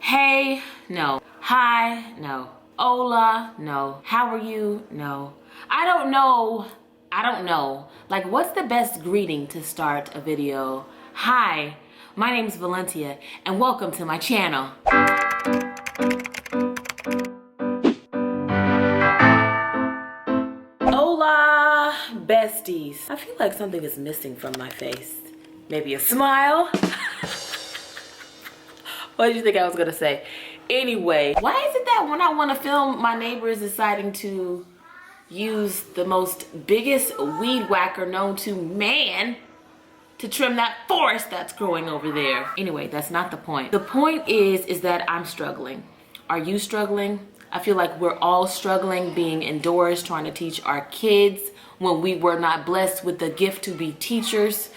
Hey, no. Hi, no. Hola, no. How are you? No. I don't know. Like, what's the best greeting to start a video? Hi, my name is Valencia, and welcome to my channel. Hola, besties. I feel like something is missing from my face. Maybe a smile? What did you think I was gonna say? Anyway, why is it that when I want to film, my neighbor is deciding to use the biggest weed whacker known to man to trim that forest that's growing over there? Anyway, that's not the point. The point is that I'm struggling. Are you struggling? I feel like we're all struggling being indoors, trying to teach our kids when we were not blessed with the gift to be teachers.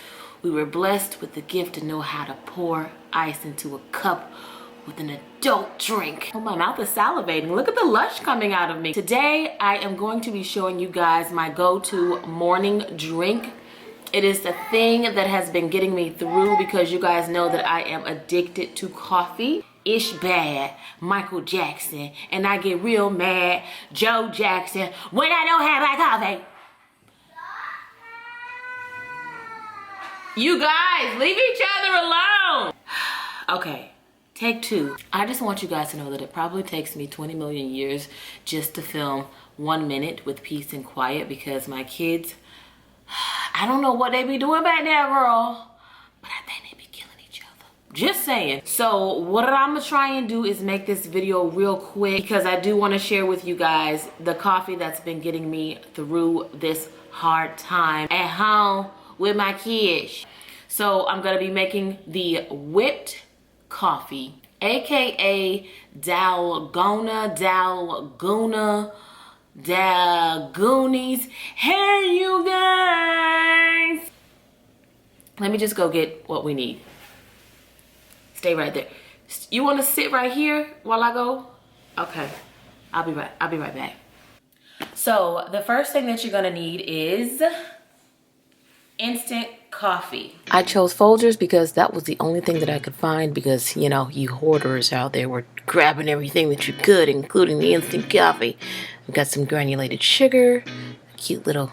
We were blessed with the gift to know how to pour ice into a cup with an adult drink. Oh, my mouth is salivating. Look at the lush coming out of me. Today, I am going to be showing you guys my go-to morning drink. It is the thing that has been getting me through because you guys know that I am addicted to coffee. Ish bad, Michael Jackson, and I get real mad, Joe Jackson, when I don't have my coffee. You guys, leave each other alone. Okay, take two. I just want you guys to know that it probably takes me 20 million years just to film 1 minute with peace and quiet because my kids, I don't know what they be doing back there, girl, but I think they be killing each other. Just saying. So what I'm gonna try and do is make this video real quick because I do want to share with you guys the coffee that's been getting me through this hard time at home with my kids. So I'm gonna be making the whipped coffee, aka Dalgona Goonies. Hey you guys! Let me just go get what we need. Stay right there. You wanna sit right here while I go? Okay, I'll be right back. So the first thing that you're gonna need is instant coffee. I chose Folgers because that was the only thing that I could find because, you know, you hoarders out there were grabbing everything that you could, including the instant coffee. We've got some granulated sugar, a cute little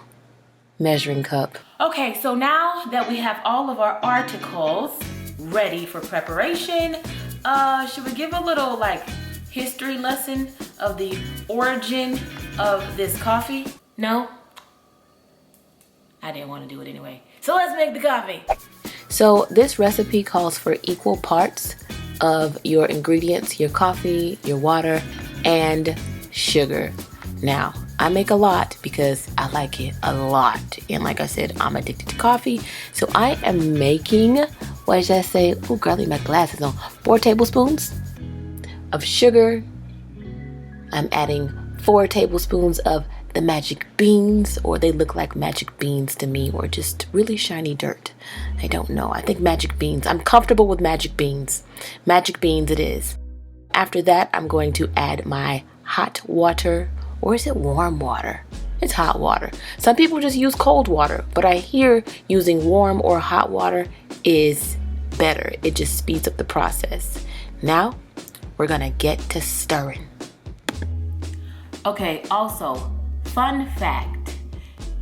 measuring cup. Okay, so now that we have all of our articles ready for preparation, should we give a little like history lesson of the origin of this coffee? No? I didn't want to do it anyway. So let's make the coffee. So this recipe calls for equal parts of your ingredients, your coffee, your water, and sugar. Now, I make a lot because I like it a lot. And like I said, I'm addicted to coffee. So I am making, what did I say? Oh, girl, my glasses on. 4 tablespoons of sugar. I'm adding 4 tablespoons of the magic beans, or they look like magic beans to me, or just really shiny dirt. I don't know. I think magic beans. I'm comfortable with magic beans. Magic beans it is. After that, I'm going to add my hot water, or is it warm water? It's hot water. Some people just use cold water, but I hear using warm or hot water is better. It just speeds up the process. Now, we're gonna get to stirring. Okay, also, fun fact,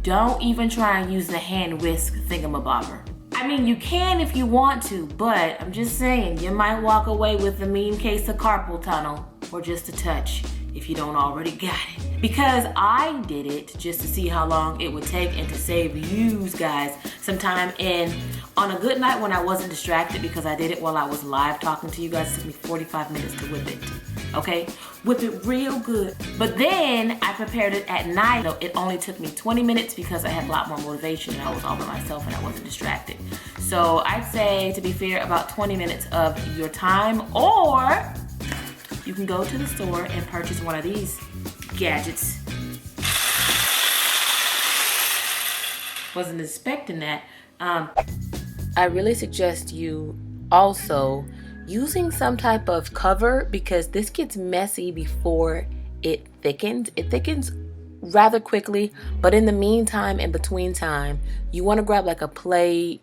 don't even try and use the hand whisk thingamabobber. I mean, you can if you want to, but I'm just saying, you might walk away with a mean case of carpal tunnel, or just a touch, if you don't already got it. Because I did it just to see how long it would take and to save you guys some time. And on a good night when I wasn't distracted, because I did it while I was live talking to you guys, it took me 45 minutes to whip it. Okay, whip it real good. But then I prepared it at night. So it only took me 20 minutes because I had a lot more motivation and I was all by myself and I wasn't distracted. So I'd say, to be fair, about 20 minutes of your time, or you can go to the store and purchase one of these gadgets. Wasn't expecting that. I really suggest you also using some type of cover because this gets messy before it thickens. It thickens rather quickly. But in the meantime, in between time, you want to grab like a plate,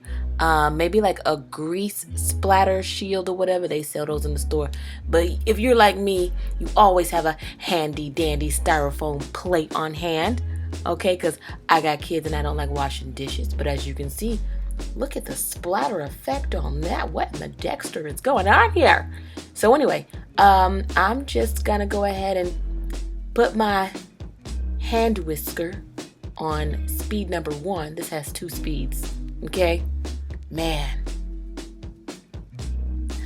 maybe like a grease splatter shield or whatever. They sell those in the store. But if you're like me, you always have a handy dandy styrofoam plate on hand. Okay, because I got kids and I don't like washing dishes. But as you can see, look at the splatter effect on that. What in the Dexter is going on here? So anyway, I'm just gonna go ahead and put my hand whisker on speed number 1. This has 2 speeds. Okay, man,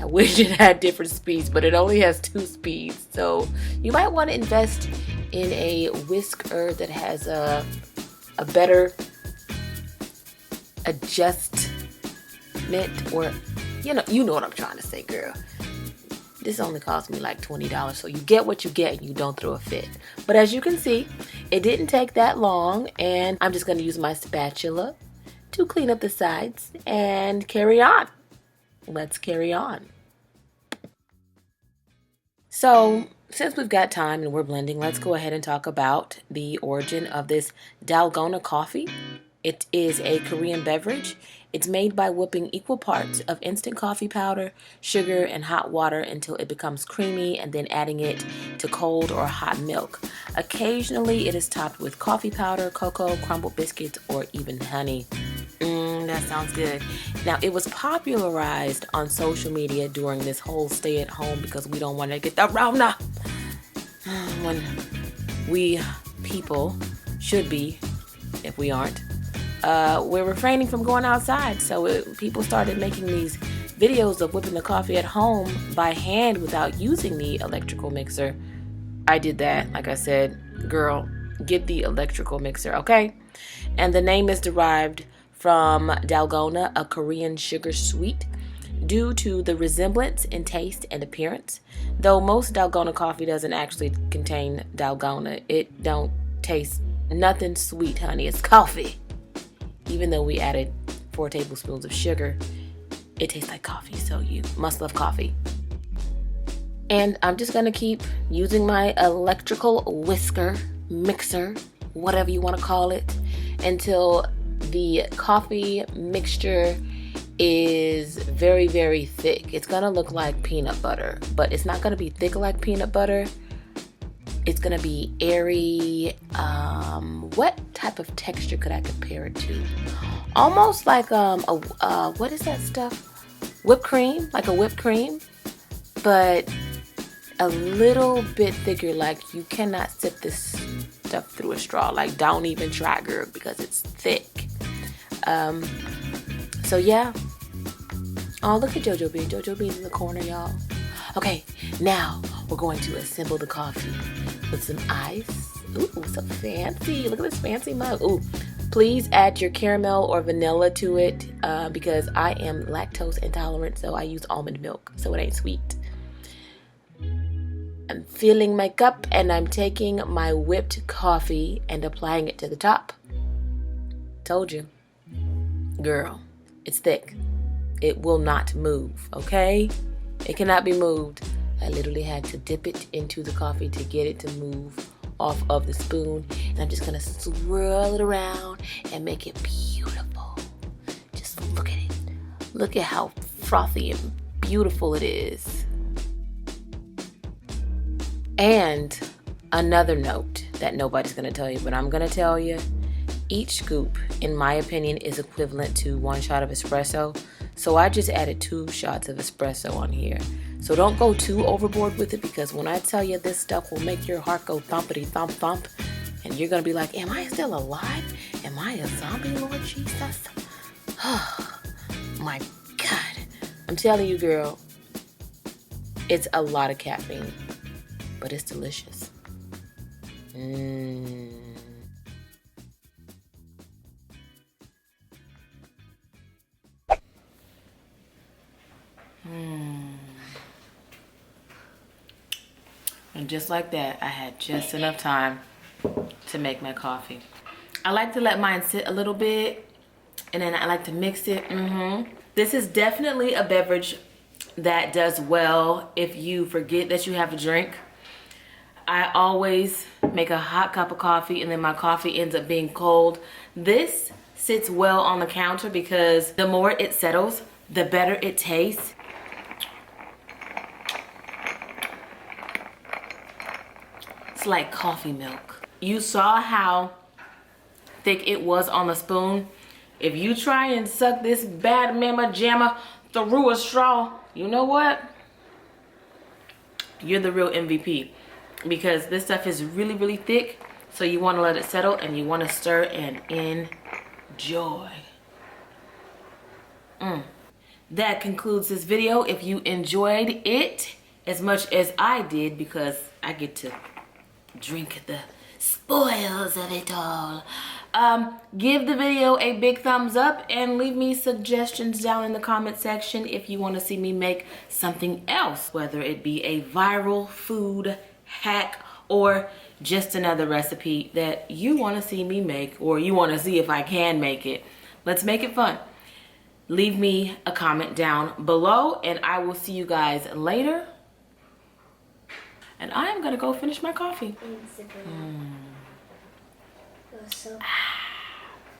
I wish it had different speeds, but it only has 2 speeds. So you might want to invest in a whisker that has a better adjustment, or you know what I'm trying to say, girl. This only cost me like $20, so you get what you get and you don't throw a fit. But as you can see, it didn't take that long, and I'm just going to use my spatula to clean up the sides and carry on. Let's carry on. So, since we've got time and we're blending, let's go ahead and talk about the origin of this Dalgona coffee. It is a Korean beverage. It's made by whipping equal parts of instant coffee powder, sugar, and hot water until it becomes creamy, and then adding it to cold or hot milk. Occasionally, it is topped with coffee powder, cocoa, crumbled biscuits, or even honey. That sounds good. Now, it was popularized on social media during this whole stay at home because we don't want to get the Rona. When we people should be, if we aren't, we're refraining from going outside. So people started making these videos of whipping the coffee at home by hand without using the electrical mixer. I did that. Like I said, girl, get the electrical mixer, okay? And the name is derived from Dalgona, a Korean sugar sweet, due to the resemblance in taste and appearance. Though most Dalgona coffee doesn't actually contain Dalgona, it don't taste nothing sweet, honey. It's coffee. Even though we added 4 tablespoons of sugar, it tastes like coffee, so you must love coffee. And I'm just gonna keep using my electrical whisker, mixer, whatever you wanna call it, until the coffee mixture is very, very thick. It's gonna look like peanut butter, but it's not gonna be thick like peanut butter. It's gonna be airy. What type of texture could I compare it to? Almost like what is that stuff? Whipped cream, like a whipped cream, but a little bit thicker. Like you cannot sip this stuff through a straw. Like don't even try, girl, because it's thick. So yeah. Oh, look at JoJo Bean. JoJo Bean's in the corner, y'all. Okay, now we're going to assemble the coffee with some ice. Ooh, so fancy. Look at this fancy mug. Ooh, please add your caramel or vanilla to it because I am lactose intolerant, so I use almond milk, so it ain't sweet. I'm filling my cup and I'm taking my whipped coffee and applying it to the top. Told you. Girl, it's thick. It will not move, okay? It cannot be moved. I literally had to dip it into the coffee to get it to move off of the spoon. And I'm just gonna swirl it around and make it beautiful. Just look at it. Look at how frothy and beautiful it is. And another note that nobody's gonna tell you, but I'm gonna tell you. Each scoop, in my opinion, is equivalent to 1 shot of espresso. So I just added 2 shots of espresso on here. So don't go too overboard with it, because when I tell you this stuff will make your heart go thumpity thump thump, and you're going to be like, am I still alive? Am I a zombie, Lord Jesus? Oh, my God. I'm telling you, girl, it's a lot of caffeine, but it's delicious. And just like that, I had just enough time to make my coffee. I like to let mine sit a little bit, and then I like to mix it. This is definitely a beverage that does well if you forget that you have a drink. I always make a hot cup of coffee and then my coffee ends up being cold. This sits well on the counter because the more it settles, the better it tastes. It's like coffee milk. You saw how thick it was on the spoon. If you try and suck this bad mama jamma through a straw, you know what? You're the real MVP, because this stuff is really, really thick. So you want to let it settle and you want to stir and enjoy. That concludes this video. If you enjoyed it as much as I did, because I get to drink the spoils of it all, give the video a big thumbs up and leave me suggestions down in the comment section if you want to see me make something else, whether it be a viral food hack or just another recipe that you want to see me make, or you want to see if I can make it. Let's make it fun. Leave me a comment down below and I will see you guys later. And I am gonna go finish my coffee. It was so